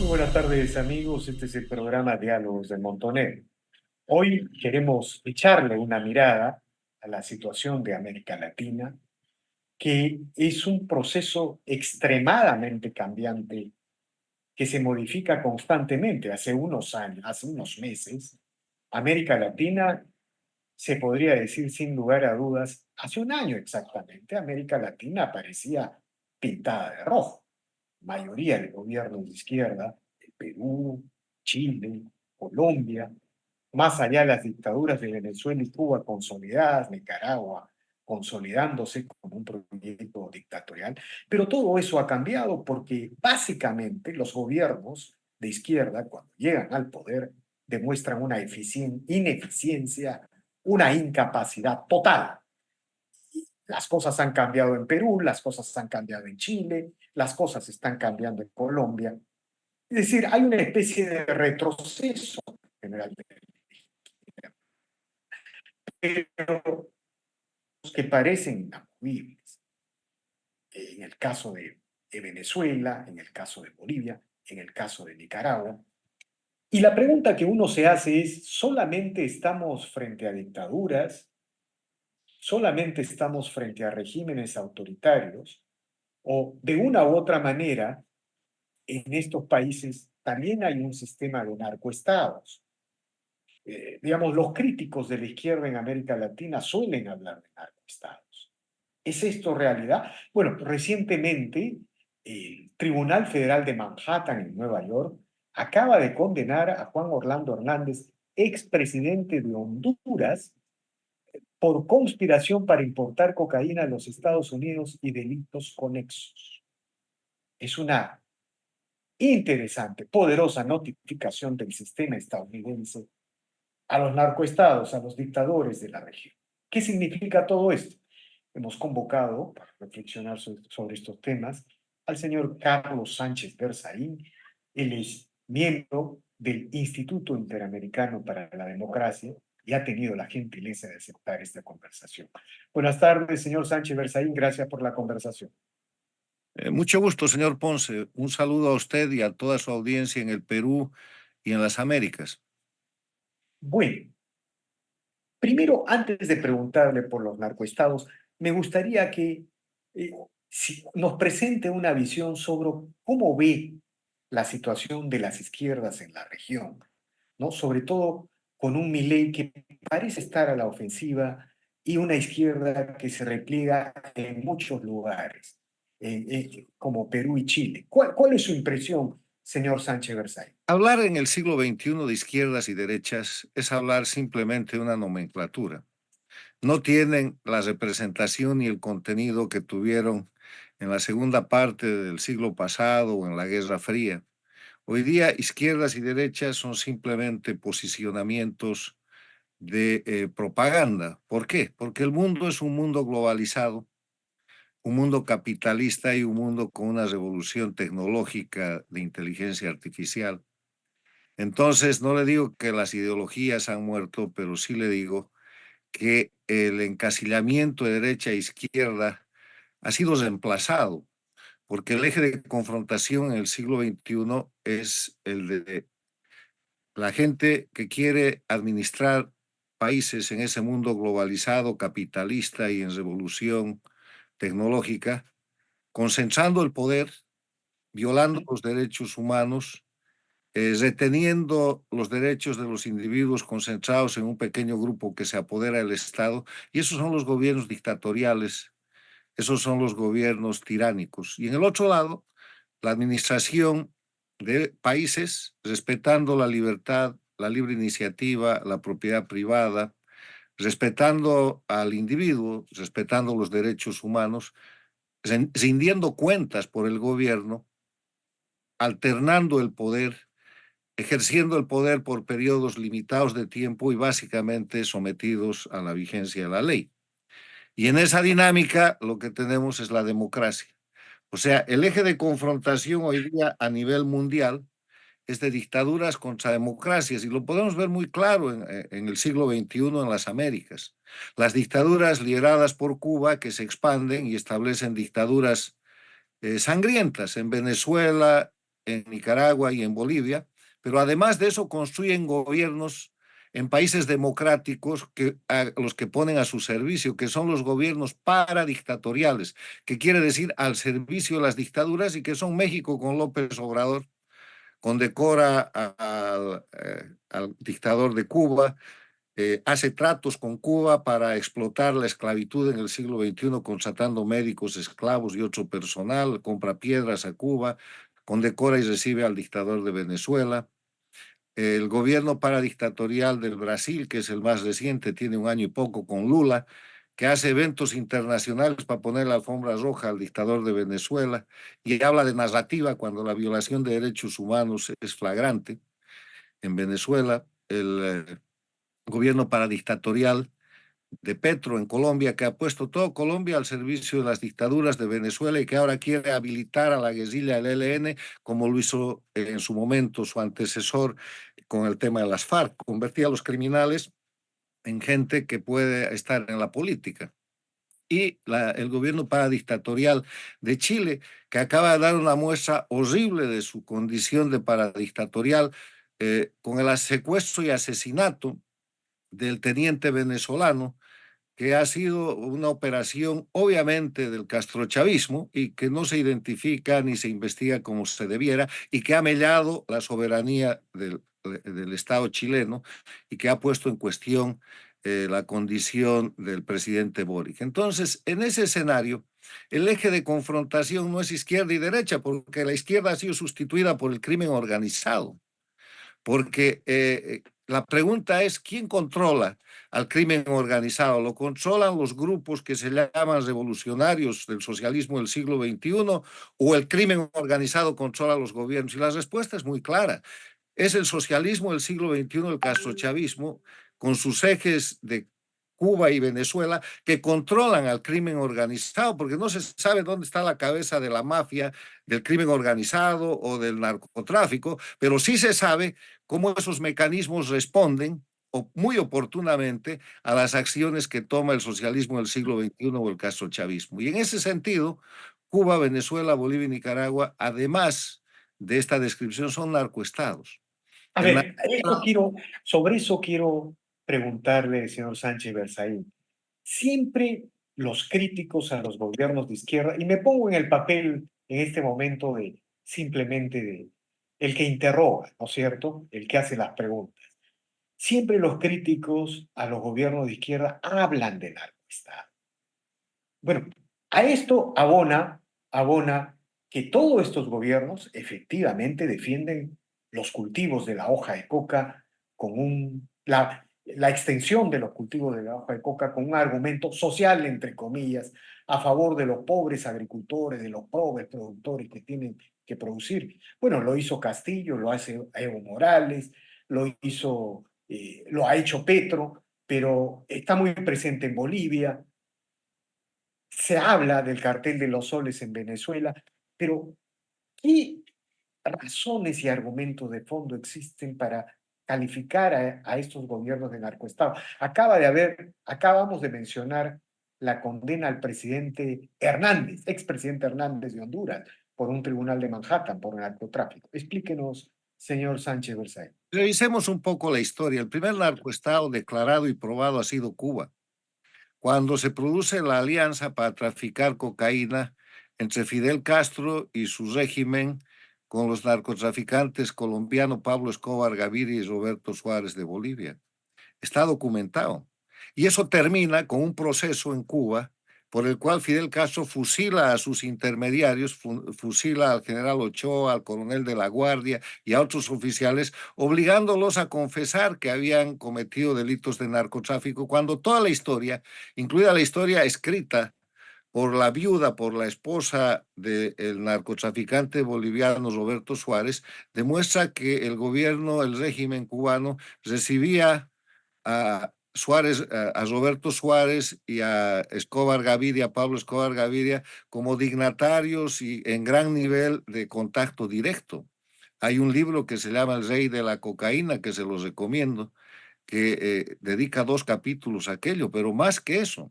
Buenas tardes, amigos. Este es el programa Diálogos de Montonero. Hoy queremos echarle una mirada a la situación de América Latina, que es un proceso extremadamente cambiante que se modifica constantemente. Hace unos años, hace unos meses, América Latina, se podría decir sin lugar a dudas, hace un año exactamente, América Latina parecía pintada de rojo. Mayoría de gobiernos de izquierda, de Perú, Chile, Colombia, más allá de las dictaduras de Venezuela y Cuba consolidadas, Nicaragua consolidándose como un proyecto dictatorial, pero todo eso ha cambiado porque básicamente los gobiernos de izquierda, cuando llegan al poder, demuestran una ineficiencia, una incapacidad total. Las cosas han cambiado en Perú, las cosas han cambiado en Chile, las cosas están cambiando en Colombia. Es decir, hay una especie de retroceso generalmente, pero que parecen inamovibles. En el caso de Venezuela, en el caso de Bolivia, en el caso de Nicaragua. Y la pregunta que uno se hace es, ¿solamente estamos frente a dictaduras? ¿Solamente estamos frente a regímenes autoritarios? ¿O de una u otra manera, en estos países también hay un sistema de narcoestados? Digamos, los críticos de la izquierda en América Latina suelen hablar de narcoestados. ¿Es esto realidad? Bueno, recientemente el Tribunal Federal de Manhattan en Nueva York acaba de condenar a Juan Orlando Hernández, expresidente de Honduras, por conspiración para importar cocaína a los Estados Unidos y delitos conexos. Es una interesante, poderosa notificación del sistema estadounidense a los narcoestados, a los dictadores de la región. ¿Qué significa todo esto? Hemos convocado para reflexionar sobre estos temas al señor Carlos Sánchez Berzaín. Él es miembro del Instituto Interamericano para la Democracia y ha tenido la gentileza de aceptar esta conversación. Buenas tardes, señor Sánchez Berzaín. Gracias por la conversación. Mucho gusto, señor Ponce. Un saludo a usted y a toda su audiencia en el Perú y en las Américas. Bueno, primero, antes de preguntarle por los narcoestados, me gustaría que si nos presente una visión sobre cómo ve la situación de las izquierdas en la región, ¿no? Sobre todo con un Milei que parece estar a la ofensiva y una izquierda que se repliega en muchos lugares, como Perú y Chile. ¿Cuál es su impresión, señor Sánchez Bersay? Hablar en el siglo XXI de izquierdas y derechas es hablar simplemente de una nomenclatura. No tienen la representación ni el contenido que tuvieron en la segunda parte del siglo pasado o en la Guerra Fría. Hoy día, izquierdas y derechas son simplemente posicionamientos de propaganda. ¿Por qué? Porque el mundo es un mundo globalizado, un mundo capitalista y un mundo con una revolución tecnológica de inteligencia artificial. Entonces, no le digo que las ideologías han muerto, pero sí le digo que el encasillamiento de derecha e izquierda ha sido reemplazado, porque el eje de confrontación en el siglo XXI es el de la gente que quiere administrar países en ese mundo globalizado, capitalista y en revolución tecnológica, concentrando el poder, violando los derechos humanos, reteniendo los derechos de los individuos concentrados en un pequeño grupo que se apodera del Estado, y esos son los gobiernos dictatoriales, esos son los gobiernos tiránicos. Y en el otro lado, la administración de países respetando la libertad, la libre iniciativa, la propiedad privada, respetando al individuo, respetando los derechos humanos, rindiendo cuentas por el gobierno, alternando el poder, ejerciendo el poder por periodos limitados de tiempo y básicamente sometidos a la vigencia de la ley. Y en esa dinámica lo que tenemos es la democracia. O sea, el eje de confrontación hoy día a nivel mundial es de dictaduras contra democracias y lo podemos ver muy claro en el siglo XXI en las Américas. Las dictaduras lideradas por Cuba que se expanden y establecen dictaduras sangrientas en Venezuela, en Nicaragua y en Bolivia, pero además de eso construyen gobiernos en países democráticos a los que ponen a su servicio, que son los gobiernos paradictatoriales, que quiere decir al servicio de las dictaduras y que son México con López Obrador, condecora al dictador de Cuba, hace tratos con Cuba para explotar la esclavitud en el siglo XXI, contratando médicos, esclavos y otro personal, compra piedras a Cuba, condecora y recibe al dictador de Venezuela. El gobierno paradictatorial del Brasil, que es el más reciente, tiene un año y poco con Lula, que hace eventos internacionales para poner la alfombra roja al dictador de Venezuela y habla de narrativa cuando la violación de derechos humanos es flagrante. En Venezuela, el gobierno paradictatorial de Petro en Colombia, que ha puesto todo Colombia al servicio de las dictaduras de Venezuela y que ahora quiere habilitar a la guerrilla del ELN, como lo hizo en su momento su antecesor con el tema de las FARC, convertía a los criminales en gente que puede estar en la política. Y el gobierno paradictatorial de Chile, que acaba de dar una muestra horrible de su condición de paradictatorial, con el secuestro y asesinato del teniente venezolano, que ha sido una operación obviamente del castrochavismo y que no se identifica ni se investiga como se debiera y que ha mellado la soberanía del Estado chileno y que ha puesto en cuestión la condición del presidente Boric. Entonces, en ese escenario, el eje de confrontación no es izquierda y derecha, porque la izquierda ha sido sustituida por el crimen organizado. Porque la pregunta es, ¿quién controla al crimen organizado? ¿Lo controlan los grupos que se llaman revolucionarios del socialismo del siglo XXI o el crimen organizado controla los gobiernos? Y la respuesta es muy clara. Es el socialismo del siglo XXI, el castrochavismo, con sus ejes de Cuba y Venezuela, que controlan al crimen organizado, porque no se sabe dónde está la cabeza de la mafia, del crimen organizado o del narcotráfico, pero sí se sabe cómo esos mecanismos responden muy oportunamente a las acciones que toma el socialismo del siglo XXI o el castrochavismo. Y en ese sentido, Cuba, Venezuela, Bolivia y Nicaragua, además de esta descripción, son narcoestados. A El ver, sobre eso quiero preguntarle, señor Sánchez Berzaín. Siempre los críticos a los gobiernos de izquierda, y me pongo en el papel en este momento de simplemente de el que interroga, ¿no es cierto? El que hace las preguntas. Siempre los críticos a los gobiernos de izquierda hablan del narcoestado. Bueno, a esto abona que todos estos gobiernos efectivamente defienden los cultivos de la hoja de coca con la extensión de los cultivos de la hoja de coca con un argumento social, entre comillas, a favor de los pobres agricultores, de los pobres productores que tienen que producir. Bueno, lo hizo Castillo, lo hace Evo Morales, lo ha hecho Petro, pero está muy presente en Bolivia. Se habla del cartel de los soles en Venezuela, pero ¿qué razones y argumentos de fondo existen para calificar a estos gobiernos de narcoestado? Acabamos de mencionar la condena al presidente Hernández, expresidente Hernández de Honduras, por un tribunal de Manhattan por narcotráfico. Explíquenos, señor Sánchez Bersay. Revisemos un poco la historia. El primer narcoestado declarado y probado ha sido Cuba. Cuando se produce la alianza para traficar cocaína entre Fidel Castro y su régimen con los narcotraficantes colombianos Pablo Escobar Gaviria y Roberto Suárez de Bolivia. Está documentado. Y eso termina con un proceso en Cuba por el cual Fidel Castro fusila a sus intermediarios, fusila al general Ochoa, al coronel de la Guardia y a otros oficiales, obligándolos a confesar que habían cometido delitos de narcotráfico, cuando toda la historia, incluida la historia escrita por la viuda, por la esposa del narcotraficante boliviano Roberto Suárez, demuestra que el gobierno, el régimen cubano, recibía a Suárez, a Roberto Suárez y a Escobar Gaviria, Pablo Escobar Gaviria, como dignatarios y en gran nivel de contacto directo. Hay un libro que se llama El Rey de la Cocaína, que se los recomiendo, que dedica 2 capítulos a aquello, pero más que eso,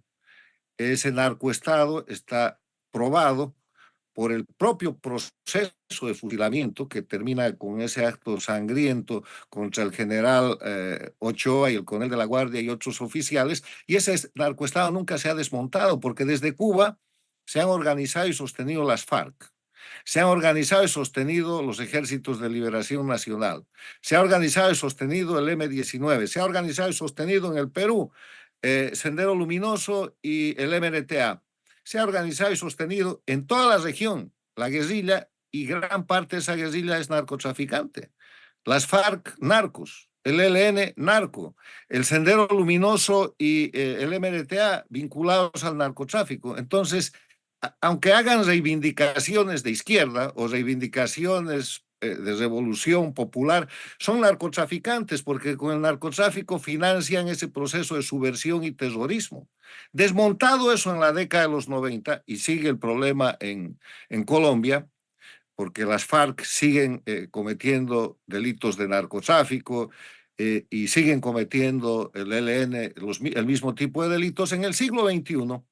ese narcoestado está probado por el propio proceso de fusilamiento que termina con ese acto sangriento contra el general Ochoa y el coronel de la Guardia y otros oficiales, y ese narcoestado nunca se ha desmontado porque desde Cuba se han organizado y sostenido las FARC. Se han organizado y sostenido los Ejércitos de Liberación Nacional. Se ha organizado y sostenido el M-19. Se ha organizado y sostenido en el Perú Sendero Luminoso y el MRTA. Se ha organizado y sostenido en toda la región la guerrilla, y gran parte de esa guerrilla es narcotraficante. Las FARC, narcos. El ELN, narco. El Sendero Luminoso y el MRTA vinculados al narcotráfico. Entonces, aunque hagan reivindicaciones de izquierda o reivindicaciones de revolución popular, son narcotraficantes porque con el narcotráfico financian ese proceso de subversión y terrorismo. Desmontado eso en la década de los 90, y sigue el problema en Colombia, porque las FARC siguen cometiendo delitos de narcotráfico y siguen cometiendo el ELN el mismo tipo de delitos en el siglo XXI.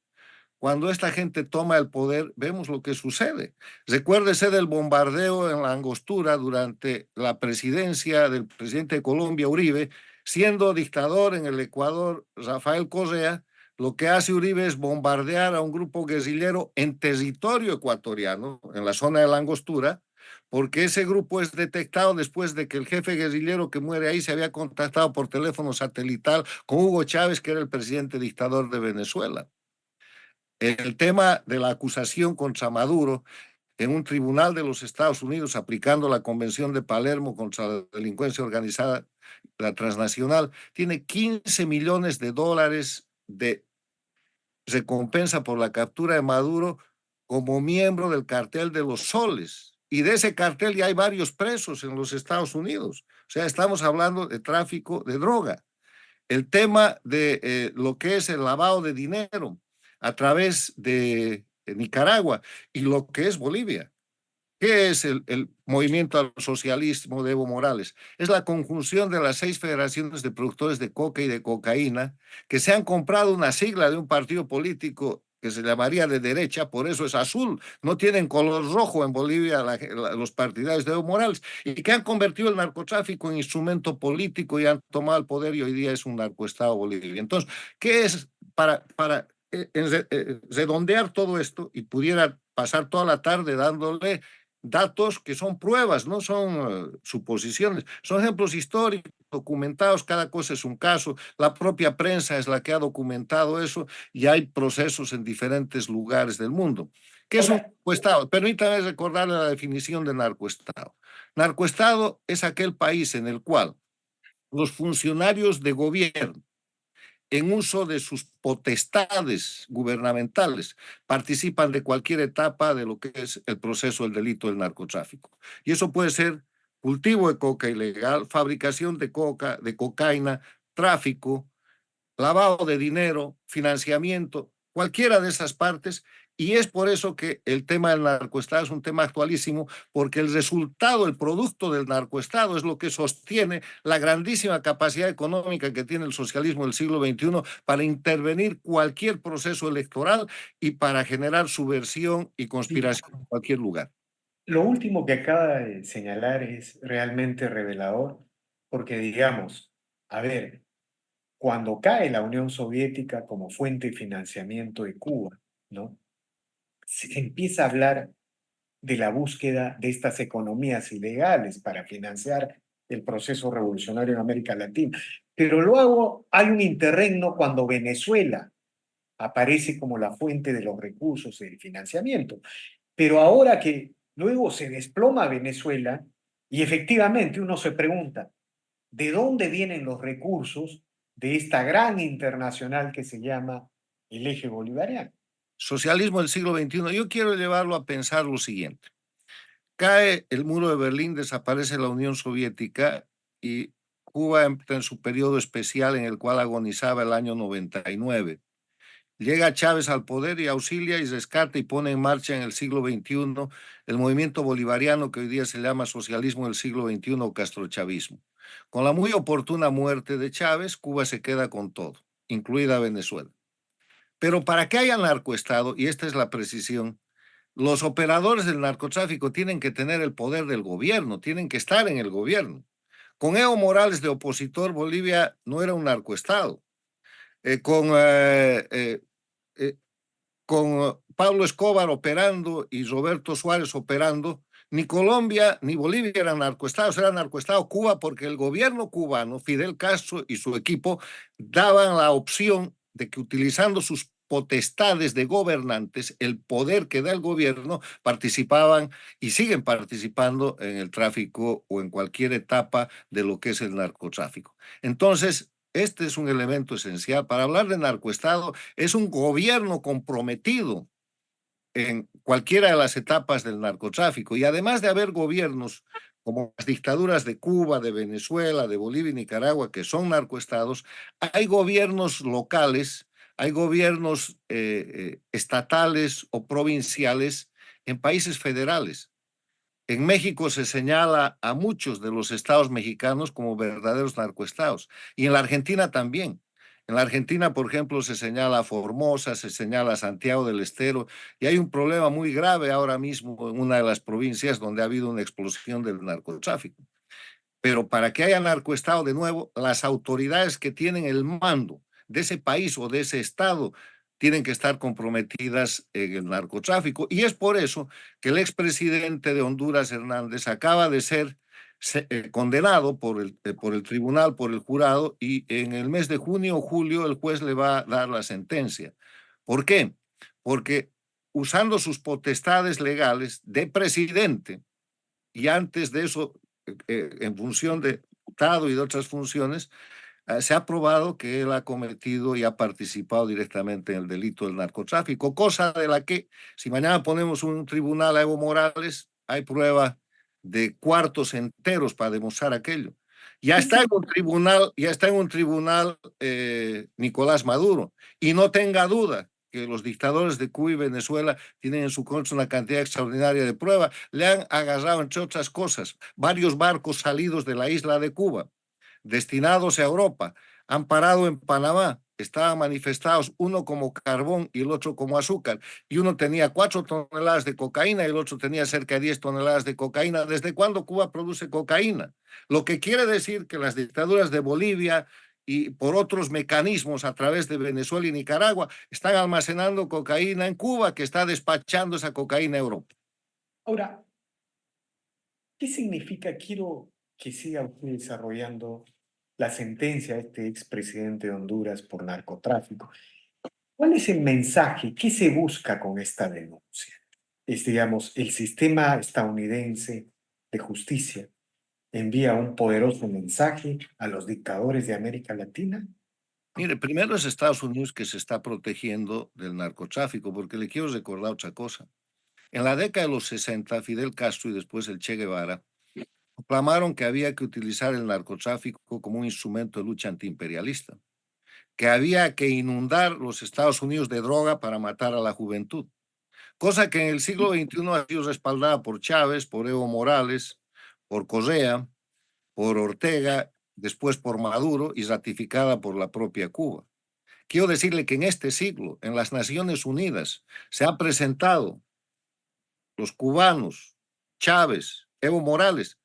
Cuando esta gente toma el poder, vemos lo que sucede. Recuérdese del bombardeo en la Angostura durante la presidencia del presidente de Colombia, Uribe, siendo dictador en el Ecuador, Rafael Correa. Lo que hace Uribe es bombardear a un grupo guerrillero en territorio ecuatoriano, en la zona de la Angostura, porque ese grupo es detectado después de que el jefe guerrillero que muere ahí se había contactado por teléfono satelital con Hugo Chávez, que era el presidente dictador de Venezuela. El tema de la acusación contra Maduro en un tribunal de los Estados Unidos aplicando la Convención de Palermo contra la delincuencia organizada, la transnacional, tiene 15 millones de dólares de recompensa por la captura de Maduro como miembro del cartel de los soles. Y de ese cartel ya hay varios presos en los Estados Unidos. O sea, estamos hablando de tráfico de droga. El tema de lo que es el lavado de dinero a través de Nicaragua y lo que es Bolivia. ¿Qué es el movimiento al socialismo de Evo Morales? Es la conjunción de las 6 federaciones de productores de coca y de cocaína que se han comprado una sigla de un partido político que se llamaría de derecha, por eso es azul. No tienen color rojo en Bolivia los partidarios de Evo Morales, y que han convertido el narcotráfico en instrumento político y han tomado el poder, y hoy día es un narcoestado Bolivia. Entonces, ¿qué es para redondear todo esto? Y pudiera pasar toda la tarde dándole datos que son pruebas, no son suposiciones, son ejemplos históricos documentados, cada cosa es un caso, la propia prensa es la que ha documentado eso, y hay procesos en diferentes lugares del mundo. ¿Qué es un Ahora, narcoestado? Permítame recordarle la definición de narcoestado. Narcoestado es aquel país en el cual los funcionarios de gobierno, en uso de sus potestades gubernamentales, participan de cualquier etapa de lo que es el proceso del delito del narcotráfico. Y eso puede ser cultivo de coca ilegal, fabricación de coca, de cocaína, tráfico, lavado de dinero, financiamiento, cualquiera de esas partes. Y es por eso que el tema del narcoestado es un tema actualísimo, porque el resultado, el producto del narcoestado es lo que sostiene la grandísima capacidad económica que tiene el socialismo del siglo XXI para intervenir cualquier proceso electoral y para generar subversión y sí, conspiración en cualquier lugar. lo último que acaba de señalar es realmente revelador, porque digamos, a ver, cuando cae la Unión Soviética como fuente de financiamiento de Cuba, ¿no? Se empieza a hablar de la búsqueda de estas economías ilegales para financiar el proceso revolucionario en América Latina. Pero luego hay un interregno cuando Venezuela aparece como la fuente de los recursos y del financiamiento. Pero ahora que luego se desploma Venezuela y efectivamente uno se pregunta, ¿de dónde vienen los recursos de esta gran internacional que se llama el eje bolivariano? Socialismo del siglo XXI. Yo quiero llevarlo a pensar lo siguiente. Cae el muro de Berlín, desaparece la Unión Soviética y Cuba entra en su periodo especial en el cual agonizaba el año 99. Llega Chávez al poder y auxilia y rescata y pone en marcha en el siglo XXI el movimiento bolivariano que hoy día se llama socialismo del siglo XXI o castrochavismo. Con la muy oportuna muerte de Chávez, Cuba se queda con todo, incluida Venezuela. Pero para que haya narcoestado, y esta es la precisión, Los operadores del narcotráfico tienen que tener el poder del gobierno, tienen que estar en el gobierno. Con Evo Morales de opositor, Bolivia no era un narcoestado. Eh, con, eh, eh, eh, con Pablo Escobar operando y Roberto Suárez operando, ni Colombia ni Bolivia eran narcoestados, era narcoestado Cuba porque el gobierno cubano, Fidel Castro y su equipo, daban la opción de que utilizando sus potestades de gobernantes, el poder que da el gobierno, participaban y siguen participando en el tráfico o en cualquier etapa de lo que es el narcotráfico. Entonces, este es un elemento esencial. Para hablar de narcoestado, es un gobierno comprometido en cualquiera de las etapas del narcotráfico. Y además de haber gobiernos como las dictaduras de Cuba, de Venezuela, de Bolivia y Nicaragua, que son narcoestados, hay gobiernos locales, hay gobiernos estatales o provinciales en países federales. En México se señala a muchos de los estados mexicanos como verdaderos narcoestados y en la Argentina también. En la Argentina, por ejemplo, se señala a Formosa, se señala a Santiago del Estero y hay un problema muy grave ahora mismo en una de las provincias donde ha habido una explosión del narcotráfico. Pero para que haya narcoestado de nuevo, las autoridades que tienen el mando de ese país o de ese estado tienen que estar comprometidas en el narcotráfico. Y es por eso que el expresidente de Honduras, Hernández, acaba de ser condenado por el tribunal, por el jurado, y en el mes de junio o julio el juez le va a dar la sentencia. ¿Por qué? Porque usando sus potestades legales de presidente, y antes de eso, en función de diputado y de otras funciones, se ha probado que él ha cometido y ha participado directamente en el delito del narcotráfico, cosa de la que, si mañana ponemos un tribunal a Evo Morales, hay prueba de cuartos enteros para demostrar aquello. Ya está en un tribunal Nicolás Maduro, y no tenga duda que los dictadores de Cuba y Venezuela tienen en su contra una cantidad extraordinaria de pruebas. Le han agarrado, entre otras cosas, varios barcos salidos de la isla de Cuba, destinados a Europa, han parado en Panamá, estaban manifestados uno como carbón y el otro como azúcar, y uno tenía 4 toneladas de cocaína y el otro tenía cerca de 10 toneladas de cocaína. ¿Desde cuándo Cuba produce cocaína? Lo que quiere decir que las dictaduras de Bolivia y por otros mecanismos a través de Venezuela y Nicaragua están almacenando cocaína en Cuba, que está despachando esa cocaína a Europa. Ahora, ¿qué significa? Quiero que siga usted desarrollando la sentencia de este expresidente de Honduras por narcotráfico. ¿Cuál es el mensaje? ¿Qué se busca con esta denuncia? Es, digamos, el sistema estadounidense de justicia envía un poderoso mensaje a los dictadores de América Latina. Mire, primero es Estados Unidos que se está protegiendo del narcotráfico, porque le quiero recordar otra cosa. En la década de los 60, Fidel Castro y después el Che Guevara proclamaron que había que utilizar el narcotráfico como un instrumento de lucha antiimperialista, que había que inundar los Estados Unidos de droga para matar a la juventud, cosa que en el siglo XXI ha sido respaldada por Chávez, por Evo Morales, por Correa, por Ortega, después por Maduro y ratificada por la propia Cuba. Quiero decirle que en este siglo, en las Naciones Unidas, se ha presentado los cubanos, Chávez, Evo Morales,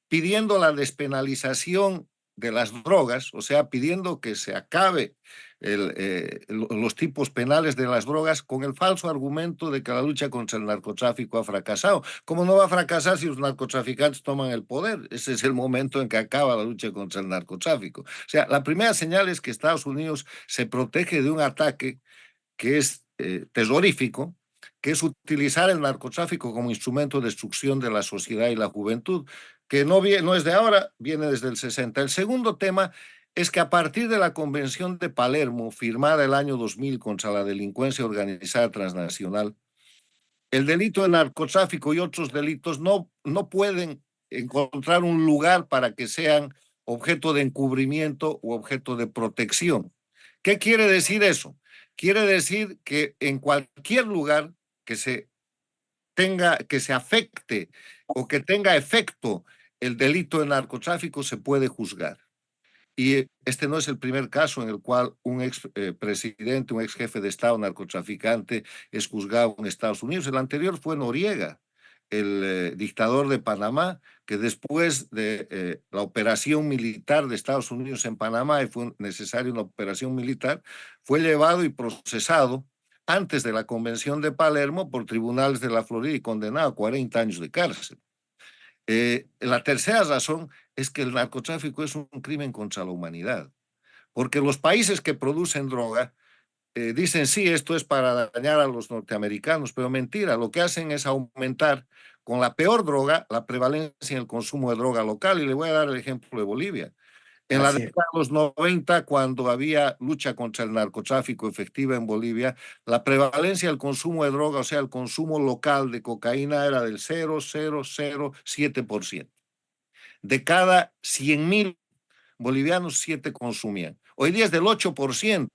pidiendo la despenalización de las drogas, o sea, pidiendo que se acabe los tipos penales de las drogas con el falso argumento de que la lucha contra el narcotráfico ha fracasado. ¿Cómo no va a fracasar si los narcotraficantes toman el poder? Ese es el momento en que acaba la lucha contra el narcotráfico. O sea, la primera señal es que Estados Unidos se protege de un ataque que es terrorífico, que es utilizar el narcotráfico como instrumento de destrucción de la sociedad y la juventud, que no es de ahora, viene desde el 60. El segundo tema es que a partir de la Convención de Palermo, firmada el año 2000 contra la delincuencia organizada transnacional, el delito de narcotráfico y otros delitos no pueden encontrar un lugar para que sean objeto de encubrimiento u objeto de protección. ¿Qué quiere decir eso? Quiere decir que en cualquier lugar que que se afecte o que tenga efecto el delito de narcotráfico se puede juzgar. Y este no es el primer caso en el cual un ex presidente, un ex jefe de Estado narcotraficante es juzgado en Estados Unidos. El anterior fue Noriega, el dictador de Panamá, que después de la operación militar de Estados Unidos en Panamá, y fue necesaria una operación militar, fue llevado y procesado antes de la Convención de Palermo por tribunales de la Florida y condenado a 40 años de cárcel. La tercera razón es que el narcotráfico es un crimen contra la humanidad, porque los países que producen droga dicen, sí, esto es para dañar a los norteamericanos, pero mentira, lo que hacen es aumentar con la peor droga la prevalencia en el consumo de droga local. Y le voy a dar el ejemplo de Bolivia. En la Así es. década de los 90, cuando había lucha contra el narcotráfico efectiva en Bolivia, la prevalencia del consumo de droga, o sea, el consumo local de cocaína era del 0,007%. De cada 100.000 bolivianos, 7 consumían. Hoy día es del 8%,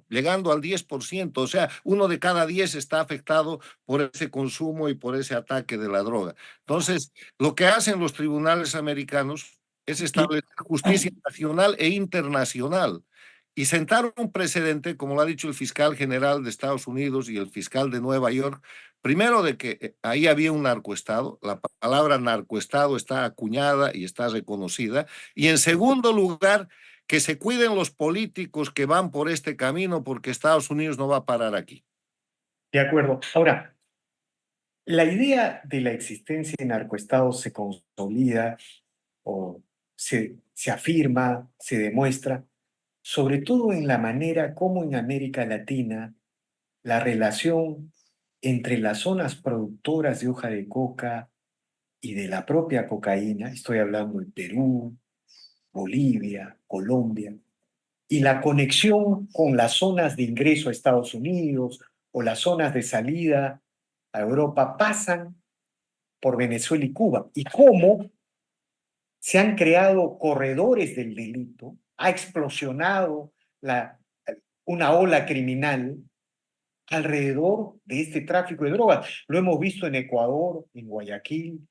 llegando al 10%. O sea, uno de cada 10 está afectado por ese consumo y por ese ataque de la droga. Entonces, lo que hacen los tribunales americanos es Y, establecer justicia nacional e internacional y sentar un precedente, como lo ha dicho el fiscal general de Estados Unidos y el fiscal de Nueva York, primero de que ahí había un narcoestado, la palabra narcoestado está acuñada y está reconocida, y en segundo lugar, que se cuiden los políticos que van por este camino porque Estados Unidos no va a parar aquí. de acuerdo. Ahora, la idea de la existencia de narcoestados se consolida o se afirma, se demuestra, sobre todo en la manera como en América Latina la relación entre las zonas productoras de hoja de coca y de la propia cocaína, estoy hablando de Perú, Bolivia, Colombia, y la conexión con las zonas de ingreso a Estados Unidos o las zonas de salida a Europa pasan por Venezuela y Cuba. Y cómo se han creado corredores del delito, ha explosionado una ola criminal alrededor de este tráfico de drogas. Lo hemos visto en Ecuador, en Guayaquil,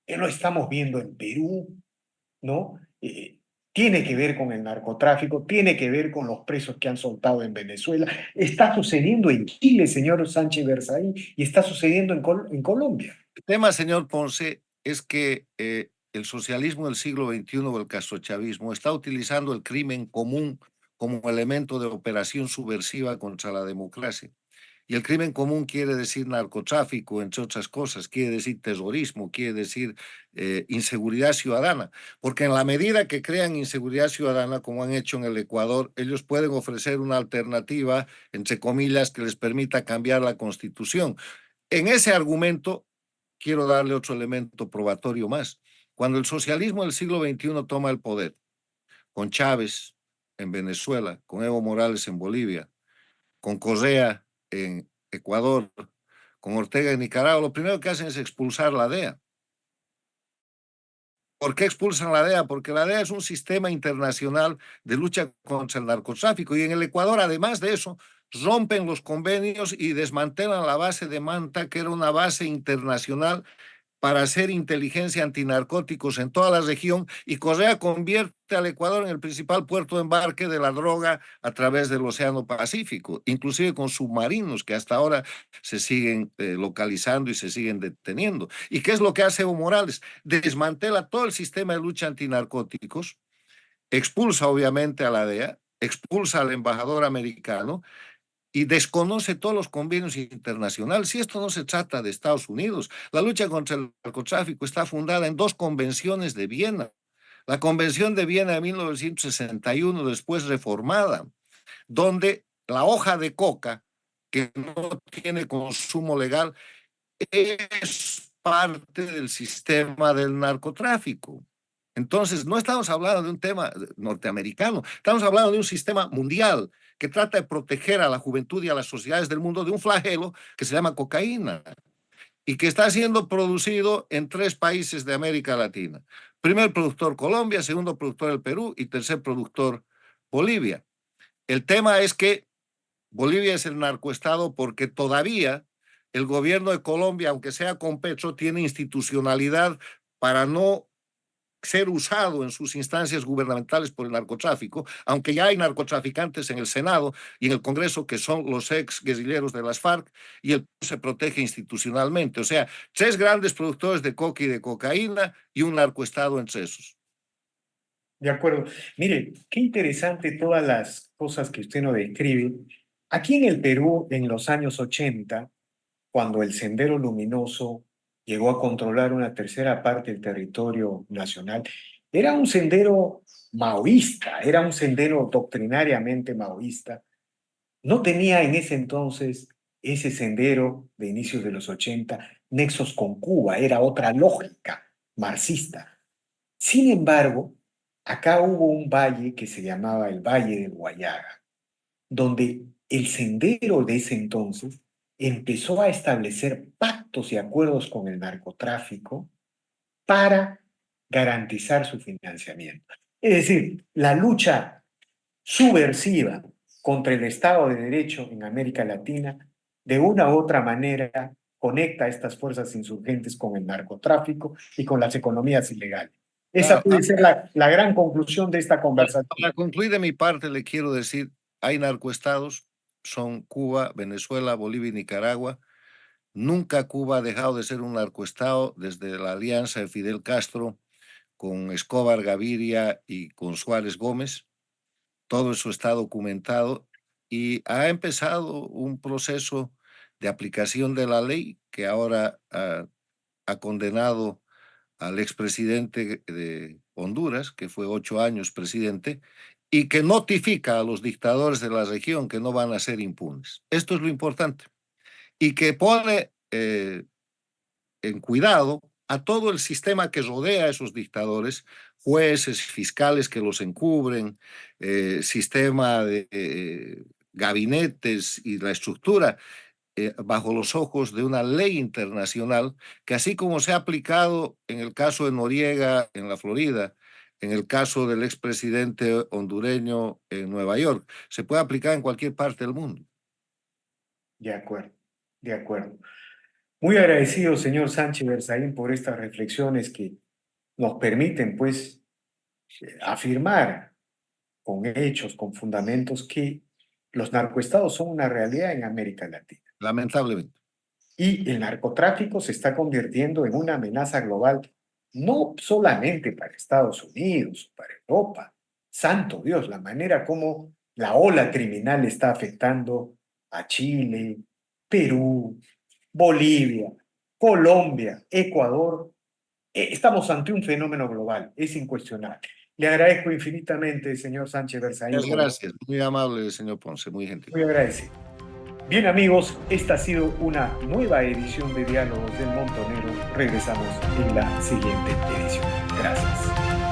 lo estamos viendo en Perú, ¿no? Tiene que ver con el narcotráfico, tiene que ver con los presos que han soltado en Venezuela. Está sucediendo en Chile, señor Sánchez Berzaín, y está sucediendo en Colombia. El tema, señor Ponce, es que el socialismo del siglo XXI o el castrochavismo está utilizando el crimen común como elemento de operación subversiva contra la democracia. Y el crimen común quiere decir narcotráfico, entre otras cosas, quiere decir terrorismo, quiere decir inseguridad ciudadana, porque en la medida que crean inseguridad ciudadana, como han hecho en el Ecuador, ellos pueden ofrecer una alternativa, entre comillas, que les permita cambiar la constitución. En ese argumento, quiero darle otro elemento probatorio más. Cuando el socialismo del siglo XXI toma el poder, con Chávez en Venezuela, con Evo Morales en Bolivia, con Correa en Ecuador, con Ortega en Nicaragua, lo primero que hacen es expulsar la DEA. ¿Por qué expulsan la DEA? Porque la DEA es un sistema internacional de lucha contra el narcotráfico y en el Ecuador, además de eso, rompen los convenios y desmantelan la base de Manta, que era una base internacional para hacer inteligencia antinarcóticos en toda la región, y Correa convierte al Ecuador en el principal puerto de embarque de la droga a través del Océano Pacífico, inclusive con submarinos que hasta ahora se siguen localizando y se siguen deteniendo. ¿Y qué es lo que hace Evo Morales? Desmantela todo el sistema de lucha antinarcóticos, expulsa obviamente a la DEA, expulsa al embajador americano y desconoce todos los convenios internacionales. Si esto no se trata de Estados Unidos, la lucha contra el narcotráfico está fundada en dos convenciones de Viena. La Convención de Viena de 1961, después reformada, donde la hoja de coca, que no tiene consumo legal, es parte del sistema del narcotráfico. Entonces, no estamos hablando de un tema norteamericano, estamos hablando de un sistema mundial que trata de proteger a la juventud y a las sociedades del mundo de un flagelo que se llama cocaína y que está siendo producido en 3 países de América Latina. Primer productor Colombia, segundo productor el Perú y tercer productor Bolivia. El tema es que Bolivia es el narcoestado porque todavía el gobierno de Colombia, aunque sea con Petro, tiene institucionalidad para no ser usado en sus instancias gubernamentales por el narcotráfico, aunque ya hay narcotraficantes en el Senado y en el Congreso que son los ex guerrilleros de las FARC, y el se protege institucionalmente. O sea, 3 grandes productores de coca y de cocaína y un narcoestado entre esos. De acuerdo. Mire, qué interesante todas las cosas que usted nos describe. Aquí en el Perú, en los años 80, cuando el Sendero Luminoso llegó a controlar una tercera parte del territorio nacional, era un sendero maoísta, era un sendero doctrinariamente maoísta. No tenía en ese entonces ese sendero de inicios de los 80 nexos con Cuba, era otra lógica marxista. Sin embargo, acá hubo un valle que se llamaba el Valle del Guayaga, donde el sendero de ese entonces empezó a establecer pactos y acuerdos con el narcotráfico para garantizar su financiamiento. Es decir, la lucha subversiva contra el Estado de Derecho en América Latina, de una u otra manera, conecta a estas fuerzas insurgentes con el narcotráfico y con las economías ilegales. Esa puede ser la gran conclusión de esta conversación. Para concluir de mi parte, le quiero decir, hay narcoestados, son Cuba, Venezuela, Bolivia y Nicaragua. Nunca Cuba ha dejado de ser un narcoestado desde la alianza de Fidel Castro con Escobar Gaviria y con Suárez Gómez. Todo eso está documentado y ha empezado un proceso de aplicación de la ley que ahora ha condenado al expresidente de Honduras, que fue 8 años presidente, y que notifica a los dictadores de la región que no van a ser impunes. Esto es lo importante. Y que pone en cuidado a todo el sistema que rodea a esos dictadores, jueces, fiscales que los encubren, sistema de gabinetes y la estructura bajo los ojos de una ley internacional que, así como se ha aplicado en el caso de Noriega en la Florida, en el caso del expresidente hondureño en Nueva York, se puede aplicar en cualquier parte del mundo. De acuerdo, de acuerdo. Muy agradecido, señor Sánchez Berzaín, por estas reflexiones que nos permiten, pues, afirmar con hechos, con fundamentos, que los narcoestados son una realidad en América Latina. Lamentablemente. Y el narcotráfico se está convirtiendo en una amenaza global, no solamente para Estados Unidos, para Europa. Santo Dios, la manera como la ola criminal está afectando a Chile, Perú, Bolivia, Colombia, Ecuador. Estamos ante un fenómeno global, es incuestionable. Le agradezco infinitamente, señor Sánchez Berzaín. Muchas gracias, muy amable, señor Ponce, muy gentil. Muy agradecido. Bien, amigos, esta ha sido una nueva edición de Diálogos del Montonero. Regresamos en la siguiente edición. Gracias.